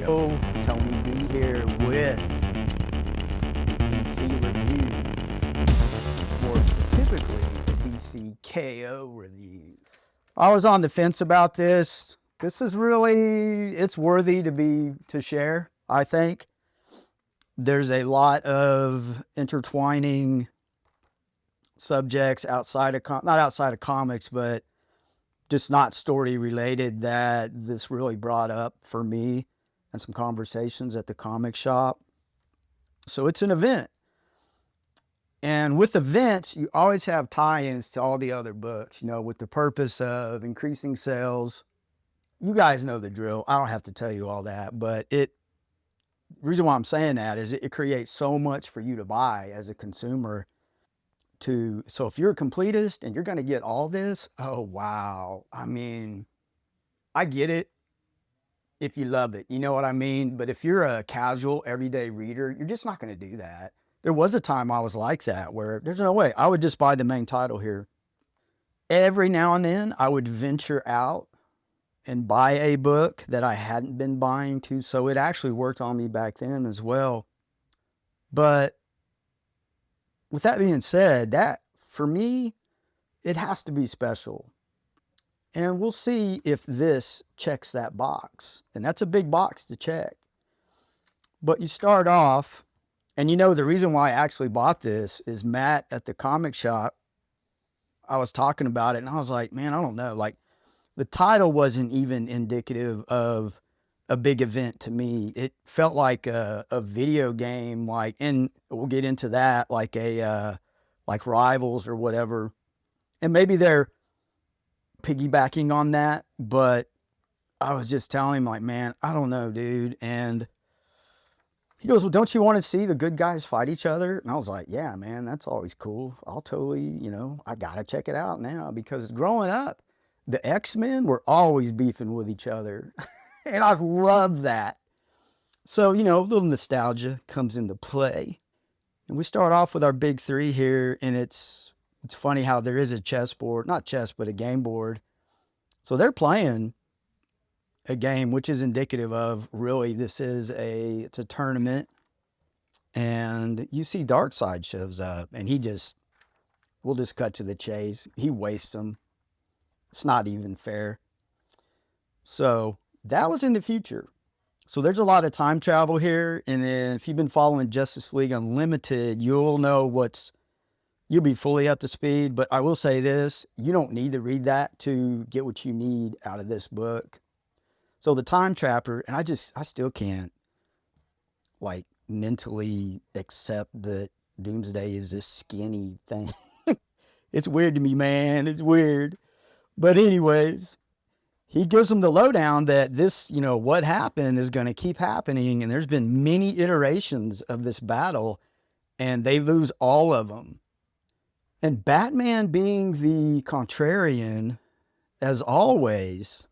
K.O, Tony D here with DC review, more specifically the DC K.O review. I was on the fence about this. This is really, it's worthy to share, I think. There's a lot of intertwining subjects outside of, not outside of comics, but just not story related that this really brought up for me and some conversations at the comic shop. So it's an event. And with events, you always have tie-ins to all the other books, you know, with the purpose of increasing sales. You guys know the drill. I don't have to tell you all that, but the reason why I'm saying that is it creates so much for you to buy as a consumer. So if you're a completist and you're going to get all this, oh, wow. I mean, I get it if you love it, you know what I mean? But if you're a casual, everyday reader, you're just not going to do that. There was a time I was like that where there's no way. I would just buy the main title here. Every now and then I would venture out and buy a book that I hadn't been buying to. So it actually worked on me back then as well. But with that being said, that for me, it has to be special. And we'll see if this checks that box. And that's a big box to check. But you start off, and you know, the reason why I actually bought this is Matt at the comic shop. I was talking about it and I was like, man, I don't know. Like, the title wasn't even indicative of a big event to me. It felt like a video game, like, and we'll get into that, like like Rivals or whatever. And maybe they're piggybacking on that, but I was just telling him, like, man, I don't know, dude. And he goes, well, don't you want to see the good guys fight each other? And I was like, yeah, man, that's always cool. I'll totally, you know, I gotta check it out now, because growing up, the X-Men were always beefing with each other. And I love that. So, you know, a little nostalgia comes into play. And we start off with our big three here, and it's funny how there is a chessboard, not chess, but a game board. So they're playing a game, which is indicative of really it's a tournament. And you see Darkseid shows up, and we'll just cut to the chase. He wastes them. It's not even fair. So that was in the future. So there's a lot of time travel here. And then if you've been following Justice League Unlimited, you'll be fully up to speed. But I will say this, you don't need to read that to get what you need out of this book. So the time trapper, and I still can't like mentally accept that Doomsday is this skinny thing. It's weird to me, man. It's weird. But anyways, he gives them the lowdown that this, you know, what happened is going to keep happening. And there's been many iterations of this battle, and they lose all of them. And Batman, being the contrarian, as always,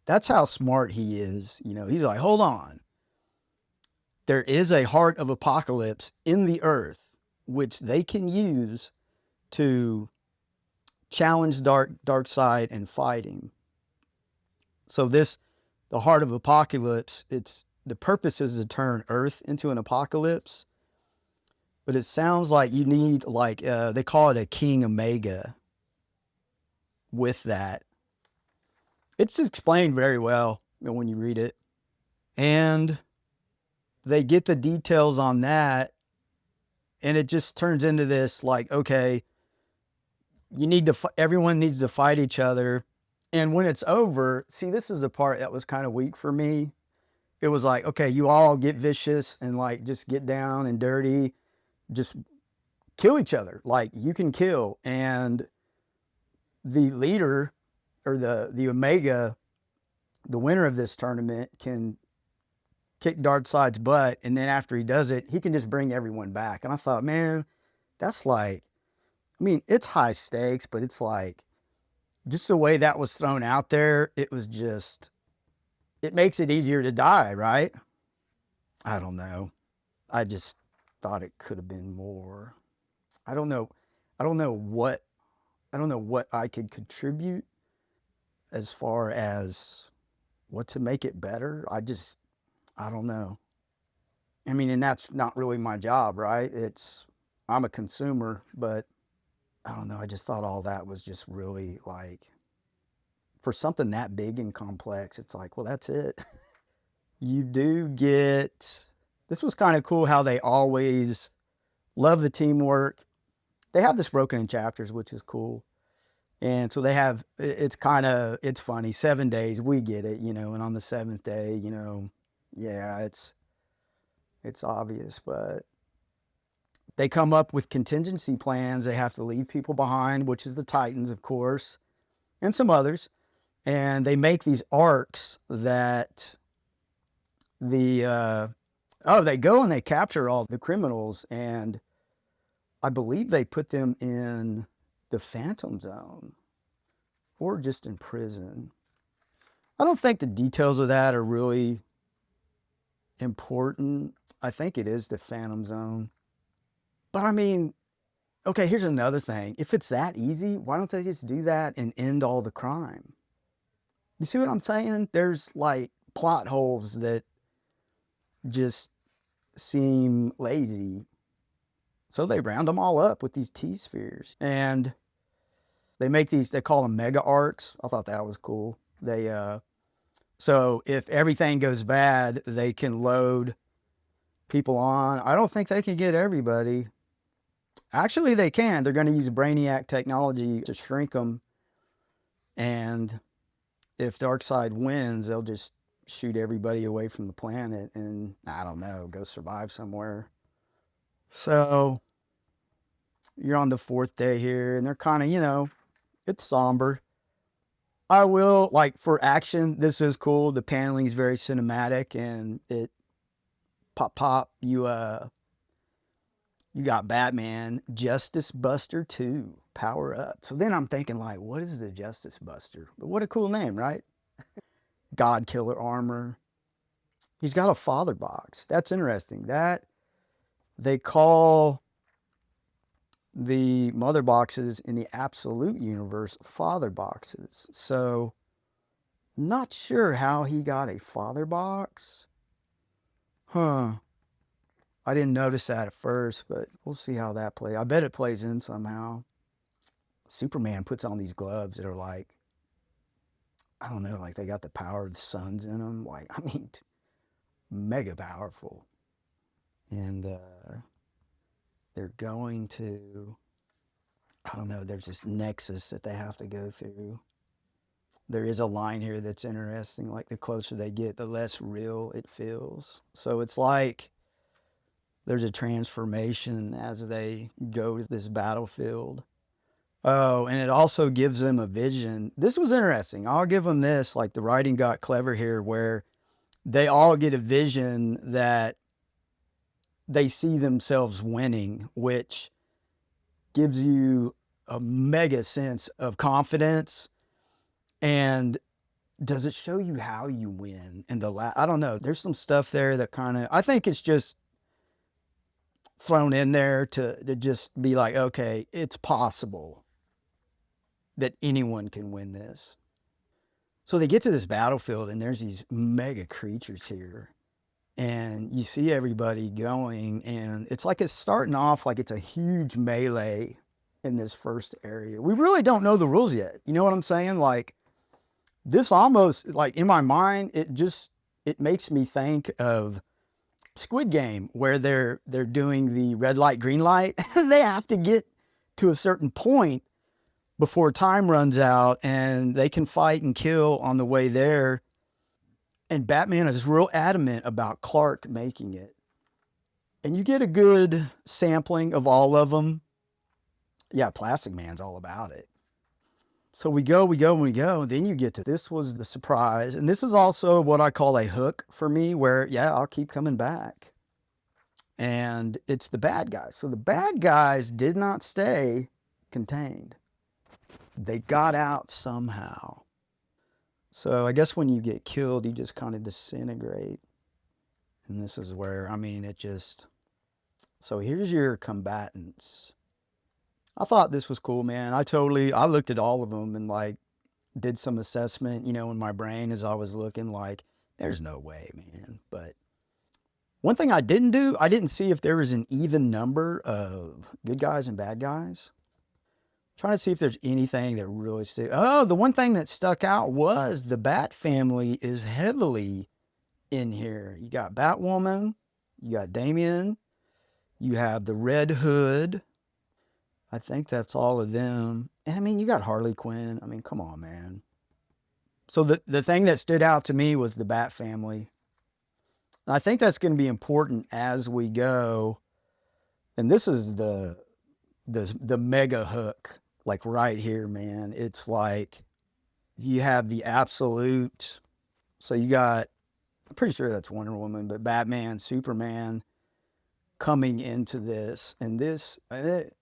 that's how smart he is. You know, he's like, hold on. There is a Heart of Apokolips in the earth, which they can use to challenge Darkseid and fight him. So the Heart of Apokolips, the purpose is to turn Earth into an apocalypse. But it sounds like you need, like, they call it a King Omega with that. It's explained very well when you read it. And they get the details on that, and it just turns into this, like, okay, everyone needs to fight each other. And when it's over, see, this is the part that was kind of weak for me. It was like, okay, you all get vicious and like just get down and dirty, just kill each other. Like, you can kill. And the leader, or the Omega, the winner of this tournament, can kick Darkseid's butt. And then after he does it, he can just bring everyone back. And I thought, man, that's like, I mean, it's high stakes, but it's like, just the way that was thrown out there, it makes it easier to die, right? I don't know. I just thought it could have been more. I don't know what I could contribute as far as what to make it better. I don't know. I mean, and that's not really my job, right? I'm a consumer, but I don't know. I just thought all that was just really like, for something that big and complex, it's like, well, that's it. You do get, this was kind of cool how they always love the teamwork. They have this broken in chapters, which is cool. And so they have, it's funny, 7 days, we get it, and on the seventh day, yeah, it's obvious, but they come up with contingency plans. They have to leave people behind, which is the Titans, of course, and some others. And they make these arcs that they go and they capture all the criminals, and I believe they put them in the Phantom Zone or just in prison. I don't think the details of that are really important. I think it is the Phantom Zone. But I mean, okay, here's another thing. If it's that easy, why don't they just do that and end all the crime? You see what I'm saying? There's like plot holes that just seem lazy. So they round them all up with these T-spheres. And they make these, they call them mega arcs. I thought that was cool. So if everything goes bad, they can load people on. I don't think they can get everybody. Actually, they can. They're going to use Brainiac technology to shrink them. And if Darkseid wins, they'll just shoot everybody away from the planet and, I don't know, go survive somewhere. So you're on the 4th day here, and they're kind of, it's somber. I will, like, for action, this is cool. The paneling is very cinematic, and it pop, you got Batman, Justice Buster 2, power up. So then I'm thinking, like, what is the Justice Buster? But what a cool name, right? God Killer armor. He's got a father box. That's interesting. That they call the mother boxes in the absolute universe father boxes. So not sure how he got a father box. I didn't notice that at first, but we'll see how that plays. I bet it plays in somehow. Superman puts on these gloves that are like, I don't know, like they got the power of the suns in them. Like, I mean, mega powerful. And they're going to, I don't know, there's this nexus that they have to go through. There is a line here that's interesting. Like, the closer they get, the less real it feels. So it's like there's a transformation as they go to this battlefield. Oh, and it also gives them a vision. This was interesting. I'll give them this. Like, the writing got clever here, where they all get a vision that they see themselves winning, which gives you a mega sense of confidence. And does it show you how you win? And I don't know. There's some stuff there that kind of, I think it's just thrown in there to just be like, okay, it's possible that anyone can win this. So they get to this battlefield, and there's these mega creatures here, and you see everybody going, and it's like it's starting off like it's a huge melee in this first area. We really don't know the rules yet. You know what I'm saying? Like, this almost, like, in my mind, it makes me think of Squid Game, where they're doing the red light, green light. They have to get to a certain point before time runs out, and they can fight and kill on the way there. And Batman is real adamant about Clark making it. And you get a good sampling of all of them. Yeah, Plastic Man's all about it. So we go, and then you get to, this was the surprise. And this is also what I call a hook for me, where, yeah, I'll keep coming back. And it's the bad guys. So the bad guys did not stay contained. They got out somehow. So I guess when you get killed, you just kind of disintegrate. And this is where, I mean, it just, so here's your combatants. I thought this was cool, man. I looked at all of them and, like, did some assessment, in my brain as I was looking, like, there's no way, man. But One thing I didn't do, I didn't see if there was an even number of good guys and bad guys. Trying to see if there's anything that really the one thing that stuck out was the Bat family is heavily in here. You got Batwoman, you got Damian, you have the Red Hood. I think that's all of them. And I mean, you got Harley Quinn. I mean, come on, man. So the thing that stood out to me was the Bat family. And I think that's going to be important as we go. And this is the mega hook, like right here, man. It's like you have the absolute. So you got, I'm pretty sure that's Wonder Woman, but Batman, Superman coming into this. And the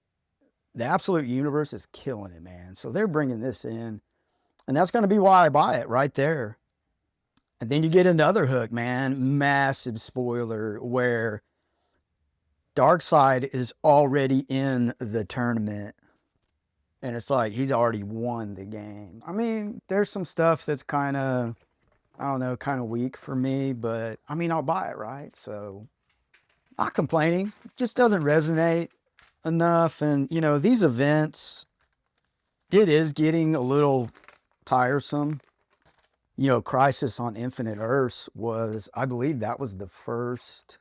absolute universe is killing it, man. So they're bringing this in. And that's going to be why I buy it right there. And then you get another hook, man. Massive spoiler where Darkseid is already in the tournament. And it's like he's already won the game. I mean, there's some stuff that's kind of, I don't know, kind of weak for me. But, I mean, I'll buy it, right? So, not complaining. It just doesn't resonate enough. And, you know, these events, it is getting a little tiresome. You know, Crisis on Infinite Earths was, I believe that was the first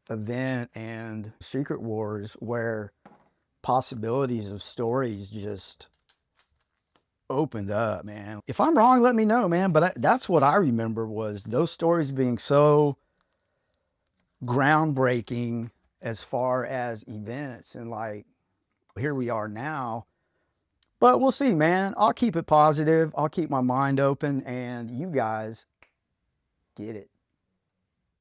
event, and Secret Wars where possibilities of stories just opened up, man. If I'm wrong, let me know, man. But that's what I remember, was those stories being so groundbreaking as far as events. And like, here we are now. But we'll see, man. I'll keep it positive. I'll keep my mind open, and you guys get it.